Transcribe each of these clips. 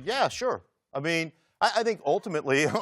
Yeah, sure. I mean, I think ultimately, like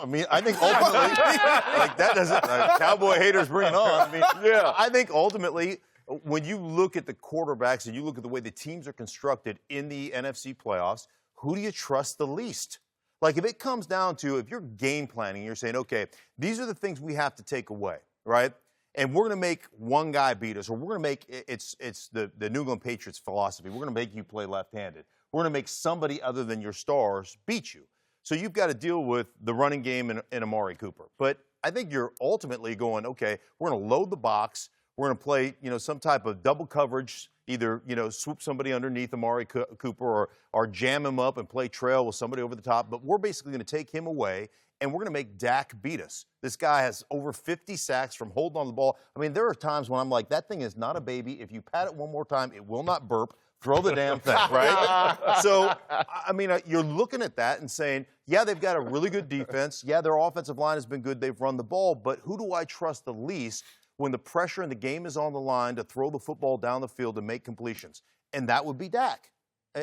that doesn't, Cowboy haters bring it on. I mean, yeah. I think ultimately, when you look at the quarterbacks and you look at the way the teams are constructed in the NFC playoffs, who do you trust the least? Like, if it comes down to, if you're game planning, you're saying, okay, these are the things we have to take away, right? And we're going to make one guy beat us, or we're going to make, it's the New England Patriots philosophy. We're going to make you play left-handed. We're going to make somebody other than your stars beat you. So you've got to deal with the running game and Amari Cooper. But I think you're ultimately going, okay, we're going to load the box. We're going to play, some type of double coverage, either, swoop somebody underneath Amari Cooper or jam him up and play trail with somebody over the top. But we're basically going to take him away, and we're going to make Dak beat us. This guy has over 50 sacks from holding on the ball. I mean, there are times when I'm like, that thing is not a baby. If you pat it one more time, it will not burp. Throw the damn thing, right? So, I mean, you're looking at that and saying, yeah, they've got a really good defense. Yeah, their offensive line has been good. They've run the ball. But who do I trust the least when the pressure and the game is on the line to throw the football down the field and make completions? And that would be Dak.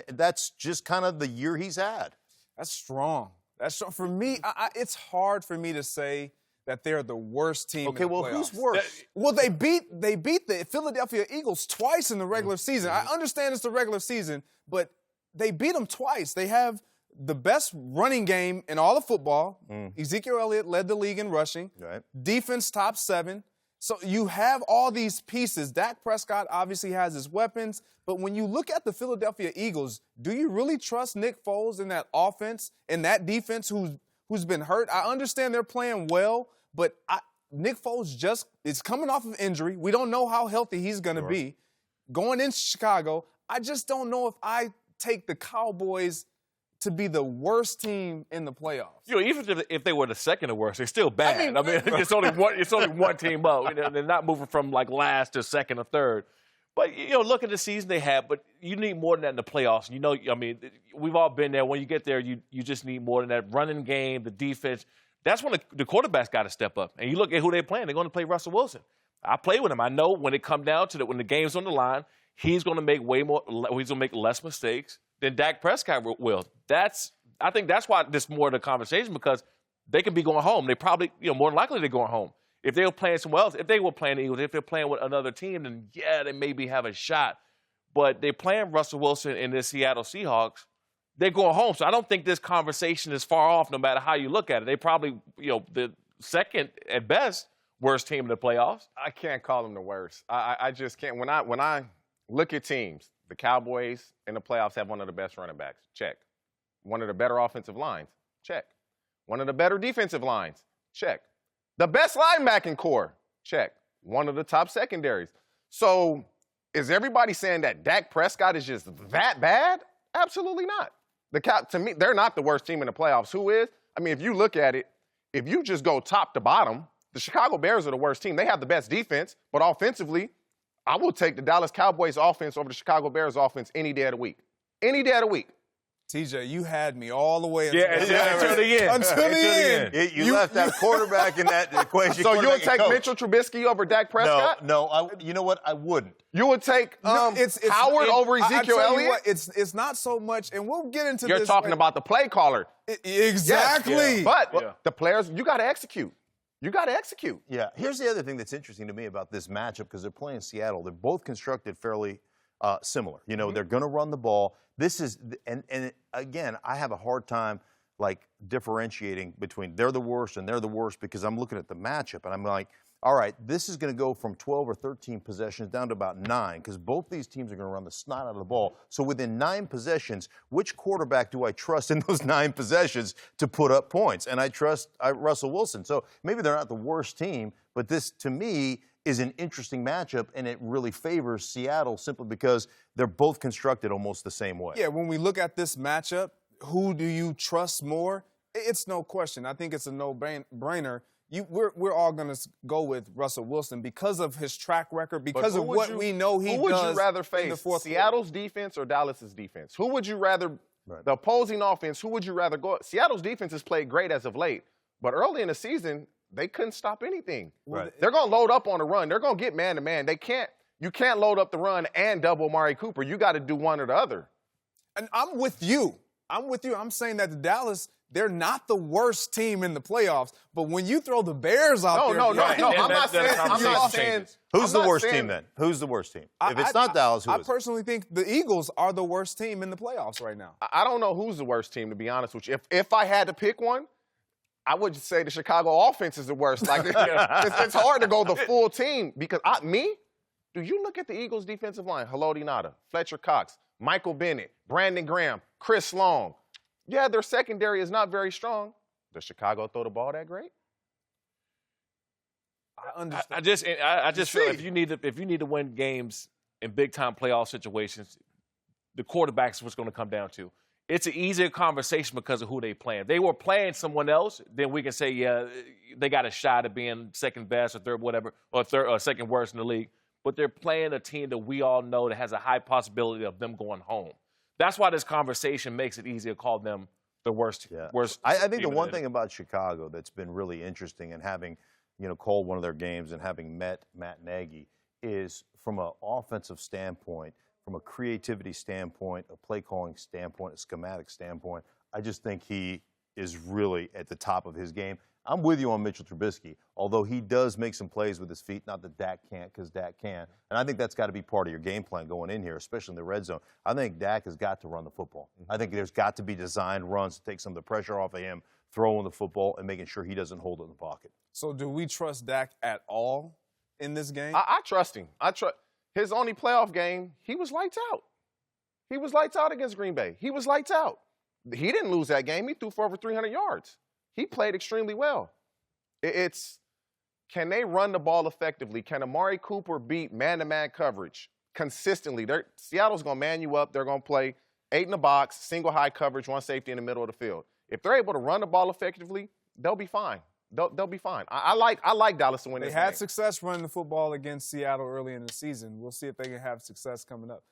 That's just kind of the year he's had. That's strong. That's strong. For me, it's hard for me to say that they're the worst team in the playoffs. Who's worse? Well, they beat the Philadelphia Eagles twice in the regular season. I understand it's the regular season, but they beat them twice. They have the best running game in all of football. Ezekiel Elliott led the league in rushing. Right. Defense top 7. So you have all these pieces. Dak Prescott obviously has his weapons, but when you look at the Philadelphia Eagles, do you really trust Nick Foles in that offense and that defense who's been hurt? I understand they're playing well, but Nick Foles just is coming off of injury. We don't know how healthy he's going to be. Going into Chicago, I just don't know if I take the Cowboys to be the worst team in the playoffs. Even if they were the second or worst, they're still bad. I mean it's only one team up. They're not moving from like last to second or third. But, look at the season they had, but you need more than that in the playoffs. We've all been there. When you get there, you just need more than that. Running game, the defense. That's when the quarterback's got to step up. And you look at who they're playing. They're going to play Russell Wilson. I play with him. I know when it comes down to when the game's on the line, he's going to make he's going to make less mistakes than Dak Prescott will. I think that's why this more of the conversation, because they could be going home. They probably, more than likely they're going home. If they were playing somewhere else, if they were playing the Eagles, if they're playing with another team, then yeah, they maybe have a shot. But they're playing Russell Wilson and the Seattle Seahawks. They're going home. So I don't think this conversation is far off no matter how you look at it. They probably, the second at best worst team in the playoffs. I can't call them the worst. I just can't. When I look at teams, the Cowboys in the playoffs have one of the best running backs. Check. One of the better offensive lines. Check. One of the better defensive lines. Check. The best linebacking core. Check. One of the top secondaries. So is everybody saying that Dak Prescott is just that bad? Absolutely not. To me, they're not the worst team in the playoffs. Who is? I mean, if you look at it, if you just go top to bottom, the Chicago Bears are the worst team. They have the best defense, but offensively, I will take the Dallas Cowboys offense over the Chicago Bears offense any day of the week. Any day of the week. TJ, you had me all the way until the end. Until the end. You left that quarterback in that equation. So you'll take Mitchell Trubisky over Dak Prescott? No. You know what? I wouldn't. You would take Howard over Ezekiel Elliott? It's not so much, and we'll get into this. You're talking about the play caller. Exactly. Yes, but the players, you got to execute. You got to execute. Yeah. Here's the other thing that's interesting to me about this matchup, because they're playing Seattle. They're both constructed fairly similar. They're going to run the ball. This is, and again, I have a hard time differentiating between they're the worst and they're the worst, because I'm looking at the matchup and I'm like, all right, this is going to go from 12 or 13 possessions down to about 9, because both these teams are going to run the snot out of the ball. So within 9 possessions, which quarterback do I trust in those 9 possessions to put up points? And I trust Russell Wilson. So maybe they're not the worst team, but this, to me, is an interesting matchup, and it really favors Seattle simply because they're both constructed almost the same way. Yeah, when we look at this matchup, who do you trust more? It's no question. I think it's a no-brainer. We're all going to go with Russell Wilson because of his track record, because of what we know he does. Who would you rather face, Seattle's defense or Dallas's defense? Who would you rather, the opposing offense, who would you rather go? Seattle's defense has played great as of late, but early in the season, they couldn't stop anything. Right. They're going to load up on the run. They're going to get man-to-man. You can't load up the run and double Amari Cooper. You got to do one or the other. And I'm with you. I'm with you. I'm saying that the Dallas, they're not the worst team in the playoffs. But when you throw the Bears out there, No. Then the conversation changes. Who's the worst team then? Who's the worst team? If it's not Dallas, who is it? I personally think the Eagles are the worst team in the playoffs right now. I don't know who's the worst team, to be honest with you. If I had to pick one, I would say the Chicago offense is the worst. Like it's hard to go the full team because do you look at the Eagles' defensive line? Haloti Ngata, Fletcher Cox, Michael Bennett, Brandon Graham, Chris Long. Yeah, their secondary is not very strong. Does Chicago throw the ball that great? I understand. I just feel if you need to win games in big time playoff situations, the quarterback is what's going to come down to. It's an easier conversation because of who they playing. If they were playing someone else, then we can say, yeah, they got a shot at being second best or third, whatever, or second worst in the league. But they're playing a team that we all know that has a high possibility of them going home. That's why this conversation makes it easier to call them the worst. Yeah. Worst. I think the one thing about Chicago that's been really interesting and having, called one of their games and having met Matt Nagy is from an offensive standpoint, from a creativity standpoint, a play calling standpoint, a schematic standpoint, I just think he is really at the top of his game. I'm with you on Mitchell Trubisky, although he does make some plays with his feet. Not that Dak can't, because Dak can. And I think that's got to be part of your game plan going in here, especially in the red zone. I think Dak has got to run the football. I think there's got to be designed runs to take some of the pressure off of him, throwing the football and making sure he doesn't hold it in the pocket. So do we trust Dak at all in this game? I trust him. His only playoff game, he was lights out. He was lights out against Green Bay. He was lights out. He didn't lose that game. He threw for over 300 yards. He played extremely well. Can they run the ball effectively? Can Amari Cooper beat man-to-man coverage consistently? Seattle's going to man you up. They're going to play 8 in the box, single high coverage, one safety in the middle of the field. If they're able to run the ball effectively, they'll be fine. They'll be fine. I like Dallas to win this game. They had success running the football against Seattle early in the season. We'll see if they can have success coming up.